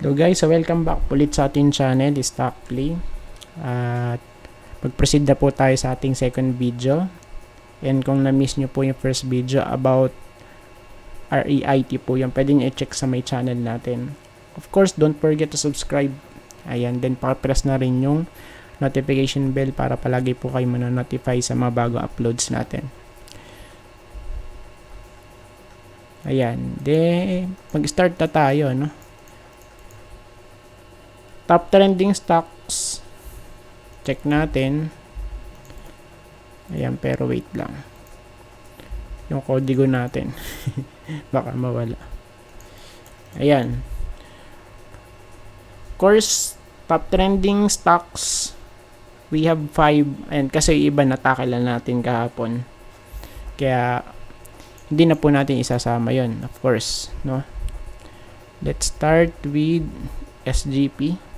Hello guys, so welcome back ulit sa ating channel, Stockplay. At mag-proceed na po tayo sa ating second video. And kung na-miss nyo po yung first video about REIT po, yung pwede nyo i-check sa my channel natin. Of course, don't forget to subscribe. Ayan, then pa-press na rin yung notification bell para palagi po kayo manonotify sa mga bagong uploads natin. Ayan, then mag-start na tayo, no? Top trending stocks. Check natin. Ayan, pero wait lang. Yung kodigo natin. Baka mawala. Ayan. Of course, top trending stocks. We have 5. And kasi iba natakila natin kahapon. Kaya, hindi na po natin isasama yon, of course. No? Let's start with SGP.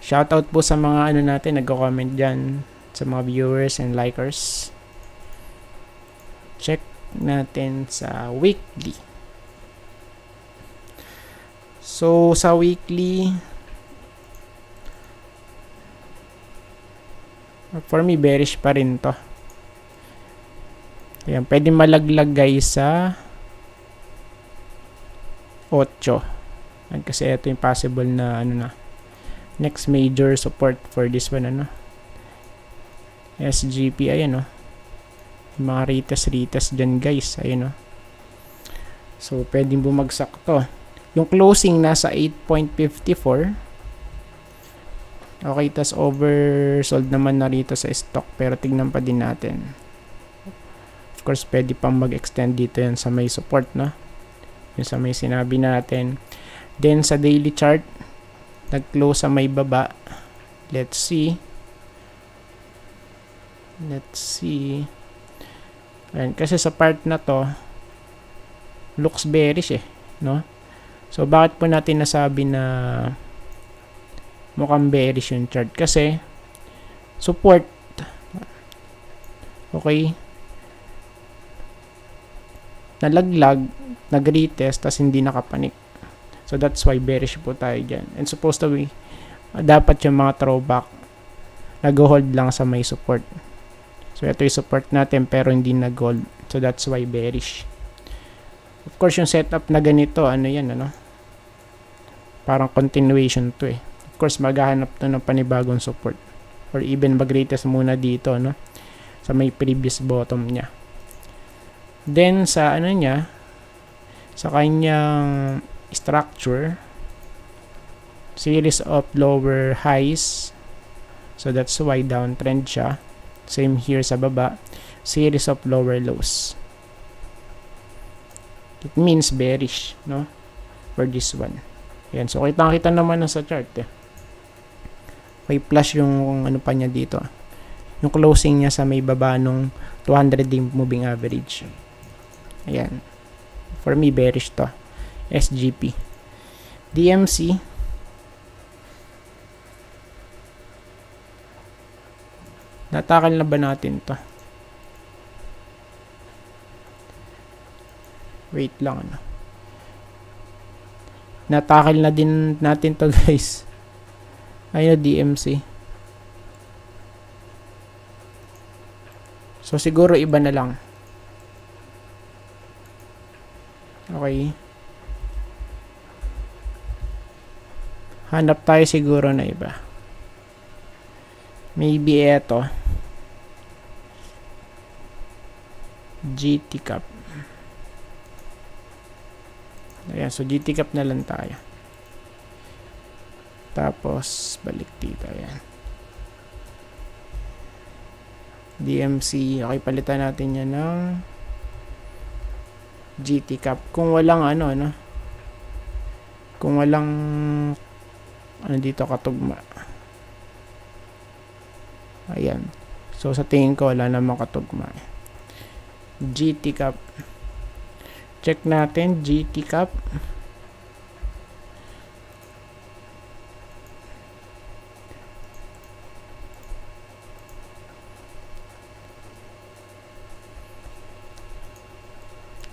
Shoutout po sa mga ano natin, nagko-comment dyan, sa mga viewers and likers. Check natin sa weekly. So, sa weekly, for me, bearish pa rin to. Ayan, pwede malaglag guys sa 8. And kasi ito yung possible na ano na next major support for this one, ano, SGP. Ayan, yung mga ritas dyan guys, ayan, so pwedeng bumagsak to. Yung closing nasa 8.54. Okay, tas oversold naman na rito sa stock, pero tignan pa din natin. Of course, pwede pang mag-extend dito yan sa may support, no, yung sa may sinabi natin. Then sa daily chart, nag-close sa may baba. Let's see. Ayan, kasi sa part na to looks bearish no? So bakit po natin nasabi na mukhang bearish yung chart? Kasi support, okay, nalaglag, nag-retest, tas hindi nakapanik. So that's why bearish po tayo dyan. And supposed to be, dapat yung mga throwback nag-hold lang sa may support. So ito yung support natin pero hindi nag-hold. So that's why bearish. Of course yung setup na ganito, ano yan, ano? Parang continuation to Of course maghahanap to ng panibagong support. Or even mag-retest muna dito, no? Sa may previous bottom niya. Then sa ano niya, sa kanyang structure, series of lower highs, so that's why downtrend siya. Same here sa baba, series of lower lows. It means bearish, no, for this one. Yan, so kita naman na sa chart may plus yung ano pa niya dito, yung closing niya sa may baba nung 200-day moving average. Ayan, for me bearish to. SGP. DMC, natakal na ba natin to? Wait lang, ano, natakal na din natin to guys. Ayun, DMC. So siguro iba na lang. Okay, hanap tayo siguro na iba. Maybe eto, GT Cap. Ayan, so GT Cap na lang tayo. Tapos balik dito. Ayan, DMC. Okay, palitan natin yan ng GT Cap. Kung walang ano, kung walang ano dito katugma. Ayan, so sa tingin ko wala namang katugma. GT Cap, check natin GT Cap.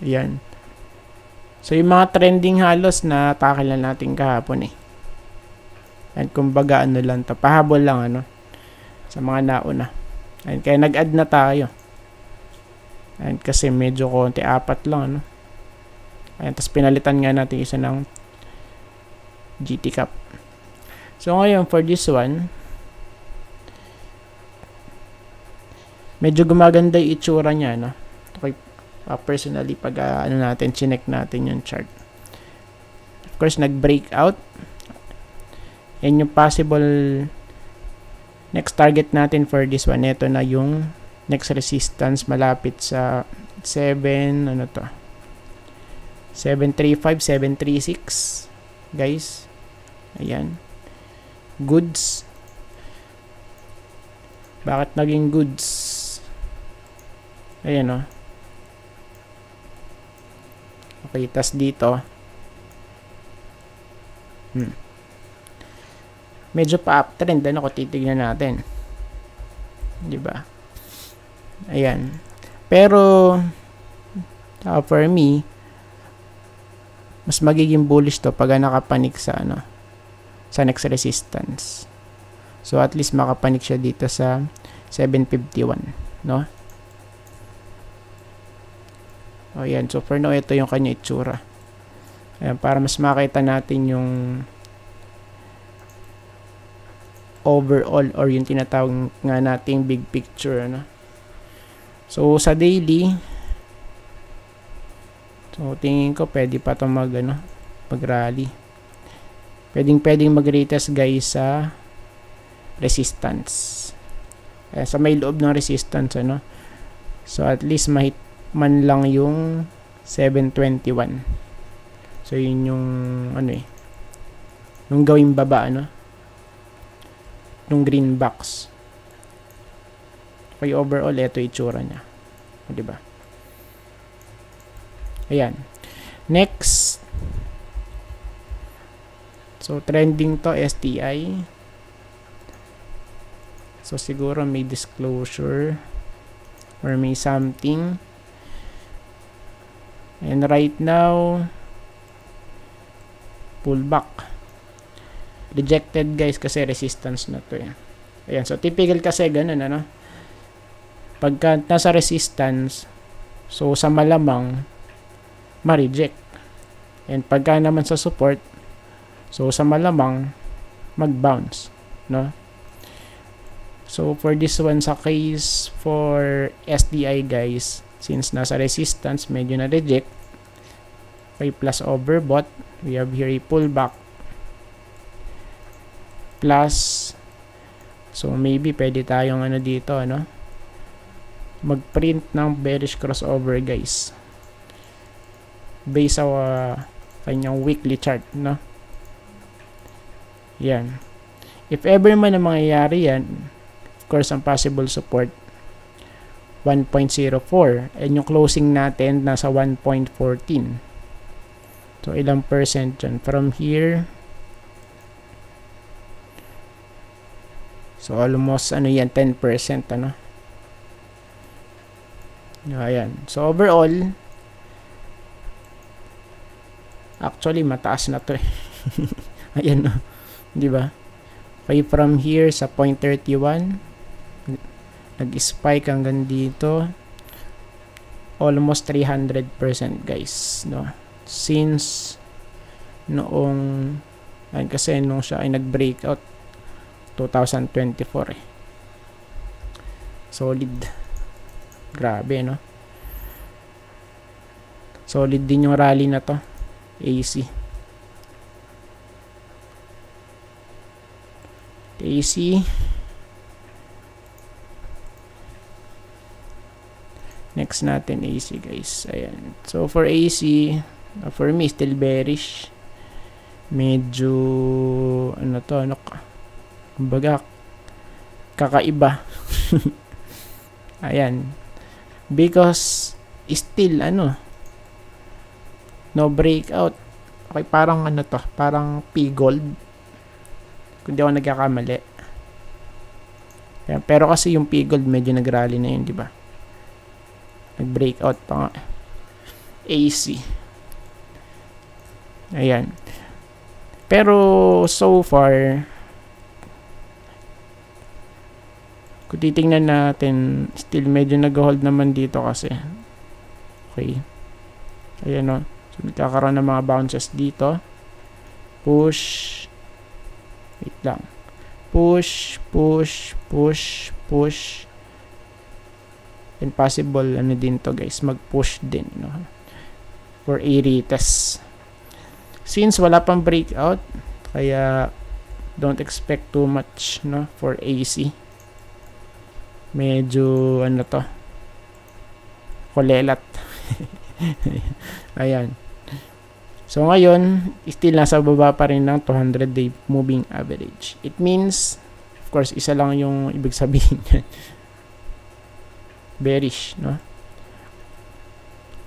Ayan, So, yung mga trending halos na tackle na natin kahapon eh. And kumbaga ano lang to, pahabol lang ano sa mga nauna. And kaya nag-add na tayo. And kasi medyo konti, 4 lang ano. And tapos pinalitan nga natin isa ng GT Cup. So ngayon for this one, medyo gumaganda yung itsura niya no. Okay, personally pag ano natin, chinek natin yung chart. Of course nag-breakout. And yung possible next target natin for this one, ito na yung next resistance malapit sa 7, ano to? 735, 736. Guys. Ayan. Goods. Bakit naging goods? Ayan o. Okay, tas dito. Medyo pa-uptrend ano kung titignan natin. 'Di ba? Ayan. Pero for me, mas magiging bullish to pag nakapanik sa ano, sa next resistance. So at least makapanik siya dito sa 751, no? O yan, so for now ito yung kanya itsura. Ayan, para mas makita natin yung overall or yung tinatawag nga nating big picture, ano? So sa daily, so tingin ko pwede pa ito mag-rally. Pwedeng mag-retest guys sa resistance. Sa may loob ng resistance, ano? So at least mahit man lang yung 721. So yun yung ano eh, yung gawing baba, ano? Yung green box. Okay, overall ito itsura niya. O, diba? Ayan. Next. So trending to STI. So siguro may disclosure or may something. And right now pullback. Rejected guys kasi resistance na to eh. Ayan, so typical kasi ganun ano. Pagka nasa resistance, so sa malamang ma-reject. And pagka naman sa support, so sa malamang mag-bounce, no? So for this one, sa case for SDI guys, since nasa resistance, medyo na-reject. Okay, plus overbought, we have here a pullback. Plus, so maybe pwede tayong ano dito, ano, mag-print ng bearish crossover guys based sa kanyang weekly chart, no? Yan, if ever man na mangyayari yan, of course ang possible support 1.04 and yung closing natin nasa 1.14. So ilang percent dyan from here? So almost ano yan, 10%, ano? Ayan. So overall, actually mataas na to eh. Ayan, no? 'Di ba? Okay, from here sa 0.31 nag-spike hanggang dito, almost 300% guys, no? Since noong kasi nung siya ay nag-breakout 2024 eh. Solid. Grabe, no? Solid din yung rally na to. AC. Next natin AC guys. Ayan. So for AC, for me still bearish. Medyo ano to, ano, kumbaga kakaiba. Ayan. Because still ano, no breakout. Okay, parang ano to, parang P-Gold. Kung di ako nagkakamali. Ayan, pero kasi yung P-Gold medyo nag-rally na yun, di ba? Nag-breakout pa nga. AC. Ayan. Pero so far, kung titingnan natin, still medyo nag-hold naman dito kasi. Okay. Ayan o. So, nagkakaroon ng mga bounces dito. Push. Wait lang. Push, push, push, push. And possible, ano din to guys, mag-push din, no? For a retest. Since wala pang breakout, kaya don't expect too much, no, for AC. Medyo, ano to, kulelat. Ayan. So ngayon, still nasa baba pa rin ng 200-day moving average. It means, of course, isa lang yung ibig sabihin yan. Bearish, no?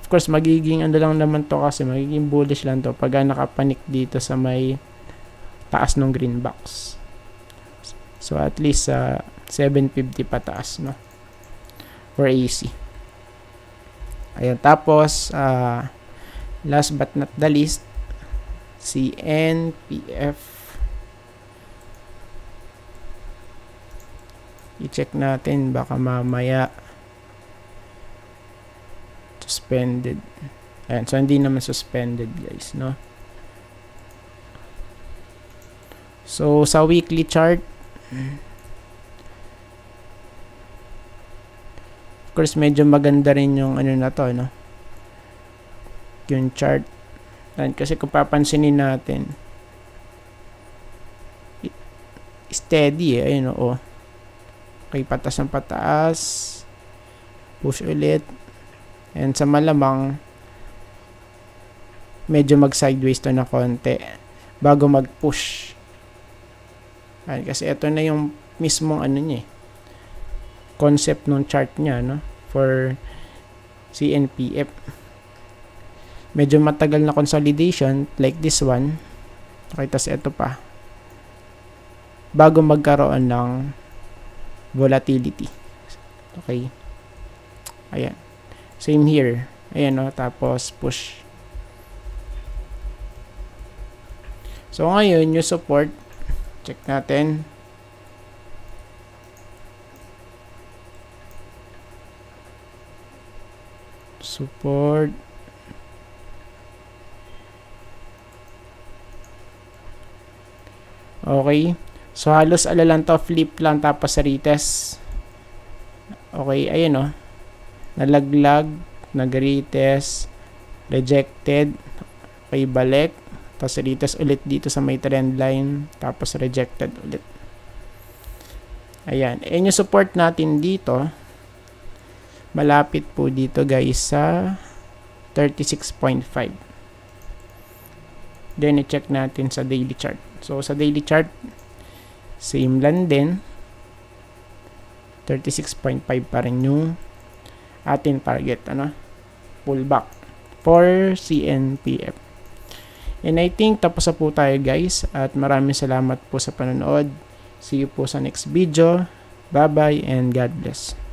Of course, magiging ano lang naman to kasi magiging bullish lang to pag nakapanik dito sa may taas ng green box. So at least 750 pataas, no? For AC. Ayan, tapos last but not the least, CNPF. I-check natin, baka mamaya suspended. Ayan, so hindi naman suspended guys, no? So sa weekly chart, of course medyo maganda rin yung ano na to, no? Yung chart. Ayan, kasi kung papansinin natin, steady eh, ayun o. Okay, patas ng pataas, push ulit, and sa malamang medyo mag sideways to na konti bago mag push. Ayan, kasi ito na yung mismong ano niya, concept ng chart niya, no, for CNPF. Medyo matagal na consolidation like this one. Okay, tas ito pa bago magkaroon ng volatility. Okay, ayan, same here, ayan, no, tapos push. So ngayon yung support, check natin. Support. Okay. So halos ala lang to, flip lang tapos retest. Okay, ayun o. Nalaglag, nag-retest, rejected. Okay, balik. Tapos retest ulit dito sa may trend line. Tapos rejected ulit. Ayan. And yung support natin dito, malapit po dito guys sa 36.5. Then i-check natin sa daily chart. So sa daily chart, same lang din. 36.5 pa rin yung ating target, ano? Pullback for CNPF. And I think tapos na po tayo guys. At maraming salamat po sa panonood. See you po sa next video. Bye bye and God bless.